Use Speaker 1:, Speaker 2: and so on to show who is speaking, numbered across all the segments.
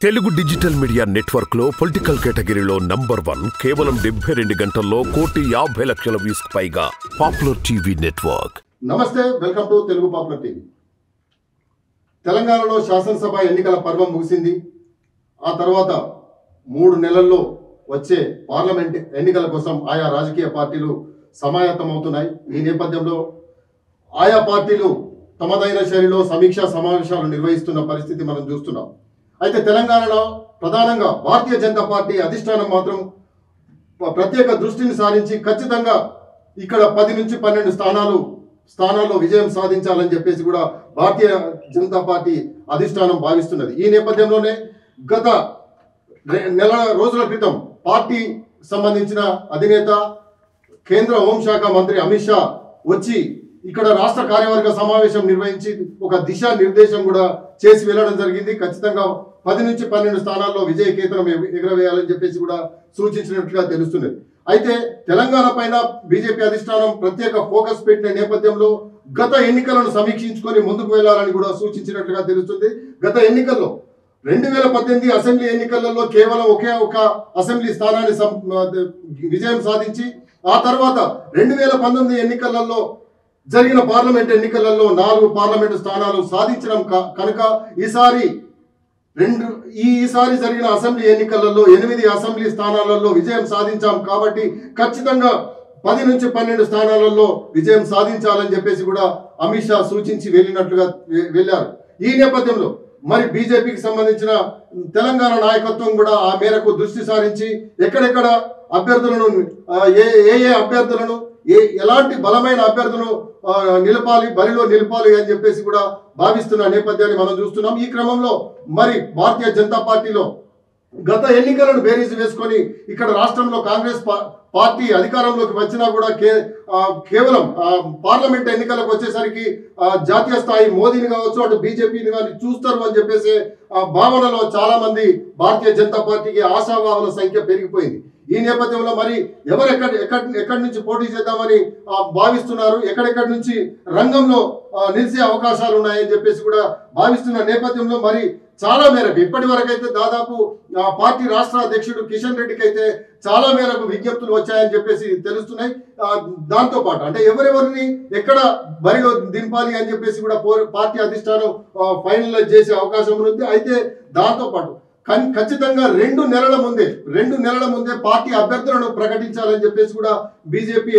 Speaker 1: Telugu digital media network లో political కేటగిరీలో number 1 కేవలం 72 గంటల్లో 1,50,00,000 వ్యూస్ పైగా పాపులర్ టీవీ నెట్వర్క్.
Speaker 2: నమస్తే, welcome to Telugu popular TV. తెలంగాణలో శాసనసభ ఎన్నికల పర్వం ముగిసింది. ఆ తర్వాత 3 నెలల్లో వచ్చే పార్లమెంట్ ఎన్నికల కోసం ఆయా రాజకీయ పార్టీలు సమాయత్తమవుతున్నాయి. ఈ నేపథ్యంలో ఆయా పార్టీలు తమదైన శైలిలో సమీక్షా సమావేశాలు నిర్వహిస్తున్న పరిస్థితి మనం చూస్తున్నాం. అయితే తెలంగాణలో ప్రధానంగా భారతీయ జనతా పార్టీ అధిష్టానం మాత్రం ప్రత్యేక దృష్టిని సారించి ఖచ్చితంగా ఇక్కడ 10 నుంచి 12 స్థానాల్లో విజయం సాధించాలని చెప్పేసి కూడా భారతీయ జనతా పార్టీ అధిష్టానం భావిస్తున్నది. ఈ నేపథ్యంలోనే గత నెల రోజుల క్రితం పార్టీ సంబంధించిన అధినేత కేంద్ర హోంశాఖ మంత్రి అమిత్ షా వచ్చి ఇక్కడ రాష్ట్ర కార్యవర్గ సమావేశం నిర్వహించి ఒక దిశా నిర్దేశం కూడా చేసి వెళ్ళడం జరిగింది. ఖచ్చితంగా 10 నుంచి 12 స్థానాల్లో విజయకేతనం ఎగరవేయాలని చెప్పేసి కూడా సూచించినట్లుగా తెలుస్తున్నది. అయితే తెలంగాణ పైన బీజేపీ అధిష్టానం ప్రత్యేక ఫోకస్ పెట్టిన నేపథ్యంలో గత ఎన్నికలను సమీక్షించుకొని ముందుకు వెళ్లాలని కూడా సూచించినట్లుగా తెలుస్తుంది. గత ఎన్నికల్లో 2018 అసెంబ్లీ ఎన్నికలలో కేవలం ఒకే ఒక అసెంబ్లీ స్థానాన్ని విజయం సాధించి ఆ తర్వాత 2019 ఎన్నికలలో జరిగిన పార్లమెంట్ ఎన్నికలలో 4 పార్లమెంటు స్థానాలు సాధించడం కనుక ఈసారి జరిగిన అసెంబ్లీ ఎన్నికలలో 8 అసెంబ్లీ స్థానాలలో విజయం సాధించాం కాబట్టి ఖచ్చితంగా 10 నుంచి 12 స్థానాలలో విజయం సాధించాలని చెప్పేసి కూడా అమిత్ షా సూచించి వెళ్ళారు. ఈ నేపథ్యంలో మరి బీజేపీకి సంబంధించిన తెలంగాణ నాయకత్వం కూడా ఆ మేరకు దృష్టి సారించి ఎక్కడెక్కడ అభ్యర్థులను ఏ అభ్యర్థులను ఎలాంటి బలమైన అభ్యర్థులను బరిలో నిలపాలి అని చెప్పేసి కూడా భావిస్తున్న నేపథ్యాన్ని మనం చూస్తున్నాం. ఈ క్రమంలో మరి భారతీయ జనతా పార్టీలో గత ఎన్నికలను బేరీజు వేసుకొని ఇక్కడ రాష్ట్రంలో కాంగ్రెస్ పార్టీ అధికారంలోకి వచ్చినా కూడా కేవలం పార్లమెంట్ ఎన్నికలకు వచ్చేసరికి జాతీయ స్థాయి మోదీని కావచ్చు అటు బీజేపీని కానీ చూస్తారు అని చెప్పేసి భావనలో చాలా మంది భారతీయ జనతా పార్టీకి ఆశావాహుల సంఖ్య పెరిగిపోయింది. ఈ నేపథ్యంలో మరి ఎక్కడి నుంచి పోటీ చేద్దామని భావిస్తున్నారు, ఎక్కడెక్కడి నుంచి రంగంలో నిలిచే అవకాశాలు ఉన్నాయని చెప్పేసి కూడా భావిస్తున్న నేపథ్యంలో మరి చాలా మేరకు ఇప్పటి వరకు అయితే దాదాపు పార్టీ రాష్ట్ర అధ్యక్షుడు కిషన్ రెడ్డికి అయితే చాలా మేరకు విజ్ఞప్తులు వచ్చాయని చెప్పేసి తెలుస్తున్నాయి. దాంతో పాటు అంటే ఎవరెవరిని ఎక్కడ బరిలో దింపాలి అని చెప్పేసి కూడా పార్టీ అధిష్టానం ఫైనలైజ్ చేసే అవకాశం ఉంది. అయితే దాంతో పాటు ఖచ్చితంగా 2 నెలల ముందే పార్టీ అభ్యర్థులను ప్రకటించాలని చెప్పేసి కూడా బీజేపీ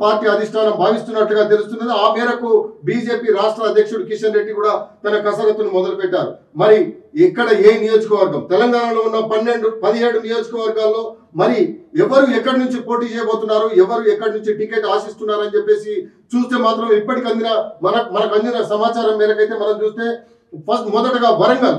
Speaker 2: పార్టీ అధిష్టానం భావిస్తున్నట్లుగా తెలుస్తున్నది. ఆ మేరకు బీజేపీ రాష్ట్ర అధ్యక్షుడు కిషన్ రెడ్డి కూడా తన కసరత్తును మొదలు పెట్టారు. మరి ఇక్కడ ఏ నియోజకవర్గం తెలంగాణలో ఉన్న 17 నియోజకవర్గాల్లో మరి ఎవరు ఎక్కడి నుంచి పోటీ చేయబోతున్నారు, ఎవరు ఎక్కడి నుంచి టికెట్ ఆశిస్తున్నారు అని చెప్పేసి చూస్తే మాత్రం ఇప్పటికి మనకు అందిన సమాచారం మేరకైతే మనం చూస్తే మొదటగా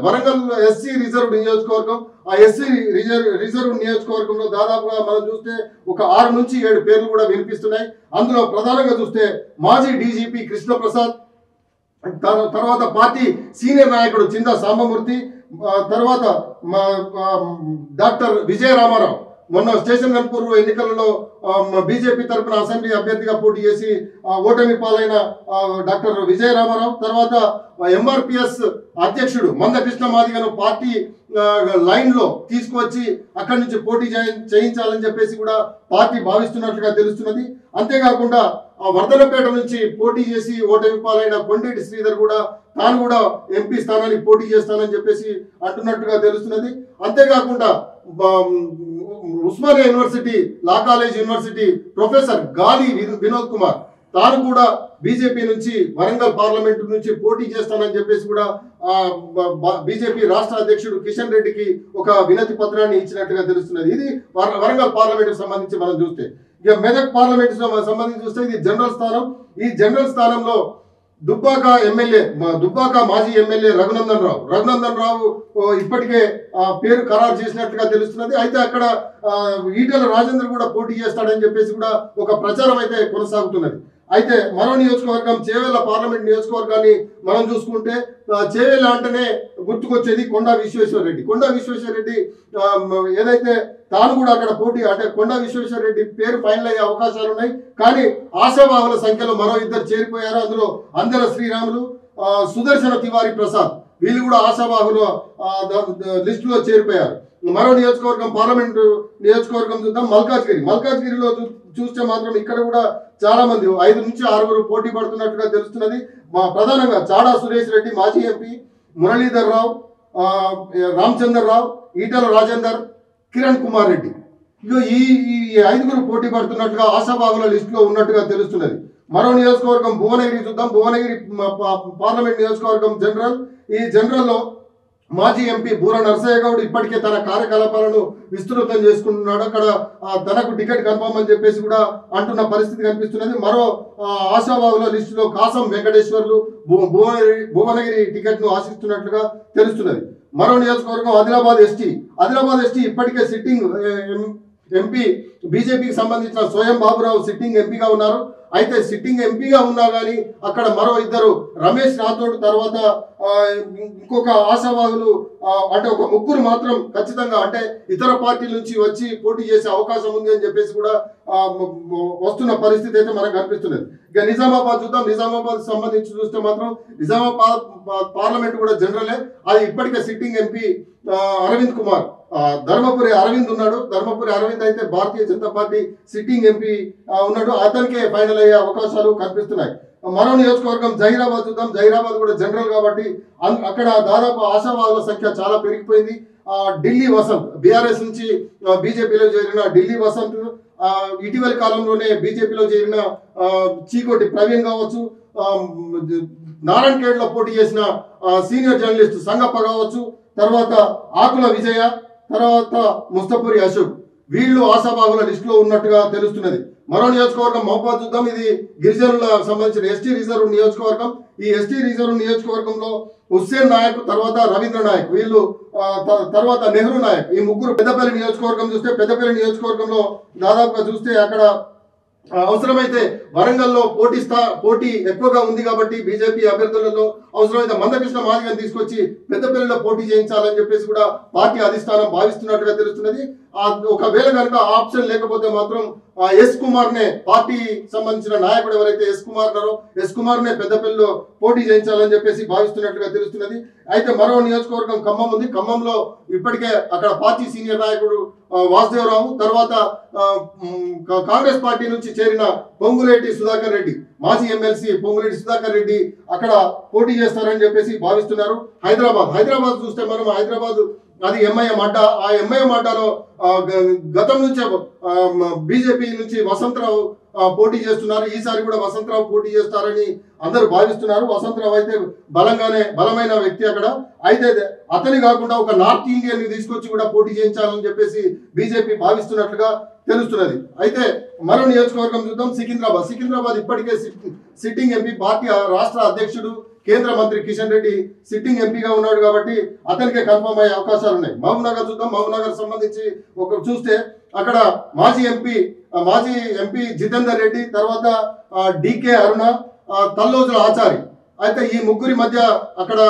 Speaker 2: వరంగల్ ఎస్సీ రిజర్వ్ నియోజకవర్గం. ఆ ఎస్సీ రిజర్వ్ నియోజకవర్గంలో దాదాపుగా మనం చూస్తే ఒక 6 నుంచి 7 పేర్లు కూడా వినిపిస్తున్నాయి. అందులో ప్రధానంగా చూస్తే మాజీ డీజీపీ కృష్ణప్రసాద్, తర్వాత పార్టీ సీనియర్ నాయకుడు చిందా సాంబమూర్తి, తర్వాత డాక్టర్ విజయ రామారావు మొన్న స్టేషన్ గన్పూర్ ఎన్నికలలో బీజేపీ తరఫున అసెంబ్లీ అభ్యర్థిగా పోటీ చేసి ఓటమి పాలైన డాక్టర్ విజయ రామారావు, తర్వాత ఎంఆర్పిఎస్ అధ్యక్షుడు మందకృష్ణ మాదిగను పార్టీ లైన్లో తీసుకువచ్చి అక్కడి నుంచి పోటీ చేయించాలని చెప్పేసి కూడా పార్టీ భావిస్తున్నట్లుగా తెలుస్తున్నది. అంతేకాకుండా వర్ధనపేట నుంచి పోటీ చేసి ఓటమి పాలైన కొండేటి శ్రీధర్ కూడా తాను కూడా ఎంపీ స్థానానికి పోటీ చేస్తానని చెప్పేసి అంటున్నట్టుగా తెలుస్తున్నది. అంతేకాకుండా Osmania university law college university professor గాలి వినోద్ కుమార్ తాను కూడా బీజేపీ నుంచి వరంగల్ పార్లమెంట్ నుంచి పోటీ చేస్తానని చెప్పేసి కూడా బీజేపీ రాష్ట్ర అధ్యక్షుడు కిషన్ రెడ్డికి ఒక వినతి పత్రాన్ని ఇచ్చినట్టుగా తెలుస్తున్నది. ఇది వరంగల్ పార్లమెంట్ సంబంధించి మనం చూస్తే ఇక మెదక్ పార్లమెంట్ సంబంధించి చూస్తే ఇది జనరల్ స్థానం. ఈ జనరల్ స్థానంలో దుబ్బాక మాజీ ఎమ్మెల్యే రఘునందన్ రావు ఇప్పటికే పేరు ఖరారు చేసినట్లుగా తెలుస్తున్నది. అయితే అక్కడ ఈటెల రాజేందర్ కూడా పోటీ చేస్తాడని చెప్పేసి కూడా ఒక ప్రచారం అయితే కొనసాగుతున్నది. అయితే మరో నియోజకవర్గం చేవెళ్ళ పార్లమెంట్ నియోజకవర్గాన్ని మనం చూసుకుంటే చేవెళ్ళ అంటేనే గుర్తుకొచ్చేది కొండా విశ్వేశ్వరరెడ్డి ఏదైతే తాను కూడా అక్కడ పోటీ అంటే కొండా విశ్వేశ్వరరెడ్డి పేరు ఫైనల్ అయ్యే అవకాశాలు ఉన్నాయి. కానీ ఆశావాహుల సంఖ్యలో మరో 2 చేరిపోయారు. అందులో అందెల శ్రీరాములు, సుదర్శన తివారీ ప్రసాద్ వీళ్ళు కూడా ఆశావాహులు లిస్టులో చేరిపోయారు. మరో నియోజకవర్గం పార్లమెంటు నియోజకవర్గం చూద్దాం. మల్కాజ్గిరిలో చూస్తే మాత్రం ఇక్కడ కూడా చాలా మంది 5 నుంచి 6 పోటీ పడుతున్నట్టుగా తెలుస్తున్నది. ప్రధానంగా చాడా సురేష్ రెడ్డి, మాజీ ఎంపీ, మురళీధర్ రావు, రామచందర్ రావు, ఈటల రాజేందర్, కిరణ్ కుమార్ రెడ్డి, ఇగో ఈ 5 పోటీ పడుతున్నట్టుగా ఆశావాహుల లిస్టులో ఉన్నట్టుగా తెలుస్తున్నది. మరో నియోజకవర్గం భువనగిరి చూద్దాం. భువనగిరి పార్లమెంట్ నియోజకవర్గం ఈ జనరల్లో మాజీ ఎంపీ బూర నరసయ్య గౌడ్ ఇప్పటికే తన కార్యకలాపాలను విస్తృతం చేసుకుంటున్నాడు. అక్కడ తనకు టికెట్ కన్ఫర్మ్ అని చెప్పేసి కూడా అంటున్న పరిస్థితి కనిపిస్తున్నది. మరో ఆశావాహుల లిస్టులో కాసం వెంకటేశ్వర్లు భువనగిరి టికెట్ ను ఆశిస్తున్నట్లుగా తెలుస్తున్నది. మరో నియోజకవర్గం ఆదిలాబాద్ ఎస్టీ ఇప్పటికే సిట్టింగ్ ఎంపీ బీజేపీకి సంబంధించిన స్వయం బాబురావు సిట్టింగ్ ఎంపీగా ఉన్నారు. అయితే సిట్టింగ్ ఎంపీగా ఉన్నా కానీ అక్కడ మరో 2 రమేష్ రాథోడ్ తర్వాత ఇంకొక ఆశావాహులు అంటే ఒక 3 మాత్రం ఖచ్చితంగా అంటే ఇతర పార్టీల నుంచి వచ్చి పోటీ చేసే అవకాశం ఉంది అని చెప్పేసి కూడా వస్తున్న పరిస్థితి అయితే మనకు కనిపిస్తున్నది. ఇక నిజామాబాద్ చూద్దాం. నిజామాబాద్ సంబంధించి చూస్తే మాత్రం నిజామాబాద్ పార్లమెంట్ కూడా జనరలే. అది ఇప్పటికే సిట్టింగ్ ఎంపీ అరవింద్ కుమార్, ధర్మపురి అరవింద్ ఉన్నాడు. ధర్మపురి అరవింద్ అయితే Bharatiya Janata party sitting MP ఉన్నాడు. అతనికే ఫైనల్ అయ్యే అవకాశాలు కనిపిస్తున్నాయి. మరో నియోజకవర్గం జహీరాబాద్ చూద్దాం. జహీరాబాద్ కూడా జనరల్ కాబట్టి అక్కడ దాదాపు ఆశావాదుల సంఖ్య చాలా పెరిగిపోయింది. ఢిల్లీ వసంత్ బీఆర్ఎస్ నుంచి బీజేపీలో చేరిన ఢిల్లీ వసంత్, ఇటీవలి కాలంలోనే బీజేపీలో చేరిన చీకోటి ప్రవీణ్ కావచ్చు, నారాయణఖేడ్లో పోటీ చేసిన సీనియర్ జర్నలిస్ట్ సంగప్ప కావచ్చు, తర్వాత ఆకుల విజయ, తర్వాత ముస్తఫూరి అశోక్, వీళ్ళు ఆశావాహుల లిస్టులో ఉన్నట్టుగా తెలుస్తున్నది. మరో నియోజకవర్గం మహబాద్ చూద్దాం. ఇది గిరిజనులకు సంబంధించిన ఎస్టీ రిజర్వ్ నియోజకవర్గం. ఈ ఎస్టీ రిజర్వ్ నియోజకవర్గంలో హుస్సేన్ నాయక్, తర్వాత రవీంద్ర నాయక్, వీళ్ళు తర్వాత నెహ్రూ నాయక్, ఈ 3. పెద్దపల్లి నియోజకవర్గం చూస్తే పెద్దపల్లి నియోజకవర్గంలో దాదాపుగా చూస్తే అక్కడ అవసరమైతే వరంగల్లో పోటీ ఎక్కువగా ఉంది కాబట్టి బీజేపీ అభ్యర్థులలో అవసరమైతే మందకృష్ణ మాదిగని తీసుకొచ్చి పెద్దపల్లిలో పోటీ చేయించాలని చెప్పేసి కూడా పార్టీ అధిష్టానం భావిస్తున్నట్టుగా తెలుస్తున్నది. ఒకవేళ కనుక ఆప్షన్ లేకపోతే మాత్రం ఎస్ కుమార్ నే పార్టీ సంబంధించిన నాయకుడు ఎవరైతే ఎస్ కుమార్ నే పెద్దపల్లిలో పోటీ చేయించాలని చెప్పేసి భావిస్తున్నట్టుగా తెలుస్తున్నది. అయితే మరో నియోజకవర్గం ఖమ్మం ఉంది. ఖమ్మంలో ఇప్పటికే అక్కడ పార్టీ సీనియర్ నాయకుడు వాసుదేవరావు, తర్వాత కాంగ్రెస్ పార్టీ నుంచి చేరిన పొంగులేటి సుధాకర్ రెడ్డి, మాజీ ఎమ్మెల్సీ పొంగులేటి సుధాకర్ రెడ్డి అక్కడ పోటీ చేస్తారని చెప్పేసి భావిస్తున్నారు. హైదరాబాద్ చూస్తే మనం హైదరాబాద్ అది ఎంఐఎం అడ్డా. ఆ ఎంఐఎం అడ్డాలో గతం నుంచే బీజేపీ నుంచి వసంతరావు పోటీ చేస్తున్నారు. ఈసారి కూడా వసంతరావు పోటీ చేస్తారని అందరూ భావిస్తున్నారు. వసంతరావు అయితే బలమైన వ్యక్తి అక్కడ. అయితే అతని కాకుండా ఒక నార్త్ ఇండియన్ ని తీసుకొచ్చి కూడా పోటీ చేయించాలని చెప్పేసి బీజేపీ భావిస్తున్నట్లుగా తెలుస్తున్నది. అయితే మరో నియోజకవర్గం చూద్దాం. సికింద్రాబాద్ ఇప్పటికే సిట్టింగ్ ఎంపీ పార్టీ రాష్ట్ర అధ్యక్షుడు కేంద్ర మంత్రి కిషన్ రెడ్డి సిట్టింగ్ ఎంపీగా ఉన్నాడు కాబట్టి అతనికే కన్ఫర్మ్ అయ్యే అవకాశాలు ఉన్నాయి. మహబూబ్నగర్ చూద్దాం. మహబూబ్నగర్ సంబంధించి చూస్తే అక్కడ మాజీ ఎంపీ జితేందర్ రెడ్డి, తర్వాత డికే అరుణ, తల్లోజుల ఆచారి, అయితే ఈ 3 మధ్య అక్కడ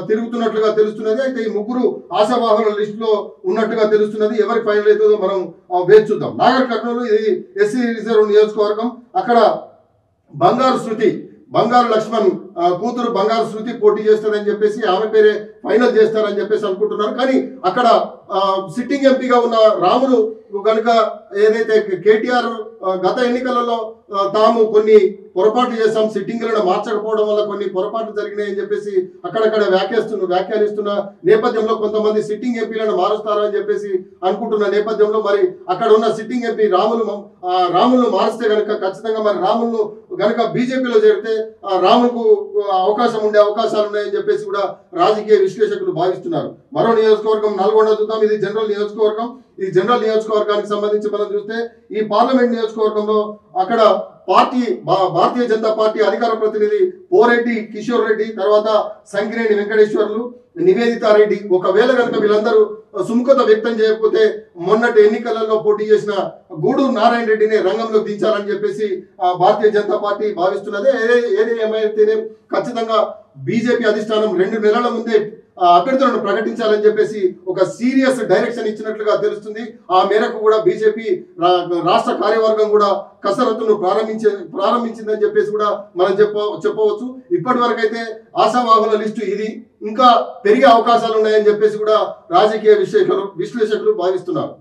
Speaker 2: తిరుగుతున్నట్లుగా తెలుస్తున్నది. అయితే ఈ 3 ఆశావాహుల లిస్టులో ఉన్నట్టుగా తెలుస్తున్నది. ఎవరి ఫైనల్ అవుతుందో మనం వేచి చూద్దాం. నాగర్ కర్నూలు ఇది ఎస్సీ రిజర్వ్ నియోజకవర్గం. అక్కడ బంగారు లక్ష్మణ్ కూతురు బంగారు శృతి పోటీ చేస్తారని చెప్పేసి ఆమె పేరే ఫైనల్ చేస్తారని చెప్పేసి అనుకుంటున్నారు. కానీ అక్కడ సిట్టింగ్ ఎంపీగా ఉన్న రాములు కనుక ఏదైతే కేటీఆర్ గత ఎన్నికలలో తాము కొన్ని పొరపాట్లు చేశాం, సిట్టింగ్లను మార్చకపోవడం వల్ల కొన్ని పొరపాట్లు జరిగినాయని చెప్పేసి అక్కడక్కడ వ్యాఖ్యానిస్తున్న నేపథ్యంలో కొంతమంది సిట్టింగ్ ఎంపీలను మారుస్తారని చెప్పేసి అనుకుంటున్న నేపథ్యంలో మరి అక్కడ ఉన్న సిట్టింగ్ ఎంపీ రాములను మారిస్తే కనుక ఖచ్చితంగా మరి రాములను కనుక బీజేపీలో చేరితే రాముకు ఉండే అవకాశాలు ఉన్నాయని చెప్పేసి కూడా రాజకీయ విశ్లేషకులు భావిస్తున్నారు. మరో నియోజకవర్గం నల్గొండ చూద్దాం. ఇది జనరల్ నియోజకవర్గం. ఈ జనరల్ నియోజకవర్గానికి సంబంధించి మనం చూస్తే ఈ పార్లమెంట్ నియోజకవర్గంలో అక్కడ భారతీయ జనతా పార్టీ అధికార ప్రతినిధి పోరెడ్డి కిషోర్ రెడ్డి, తర్వాత సంకినేని వెంకటేశ్వర్లు, నివేదితారెడ్డి, ఒకవేళ కనుక వీళ్ళందరూ సుముఖత వ్యక్తం చేయకపోతే మొన్నటి ఎన్నికలలో పోటీ చేసిన గూడూరు నారాయణ రెడ్డిని రంగంలోకి దించాలని చెప్పేసి భారతీయ జనతా పార్టీ భావిస్తున్నదే. ఏది ఏమైతేనే ఖచ్చితంగా బీజేపీ అధిష్టానం 2 నెలల ముందే అభ్యర్థులను ప్రకటించాలని చెప్పేసి ఒక సీరియస్ డైరెక్షన్ ఇచ్చినట్లుగా తెలుస్తుంది. ఆ మేరకు కూడా బీజేపీ రాష్ట్ర కార్యవర్గం కూడా కసరత్తును ప్రారంభించిందని చెప్పేసి కూడా మనం చెప్పవచ్చు. ఇప్పటి వరకు అయితే ఆశావాహుల లిస్టు ఇది, ఇంకా పెరిగే అవకాశాలు ఉన్నాయని చెప్పేసి కూడా రాజకీయ విశ్లేషకులు భావిస్తున్నారు.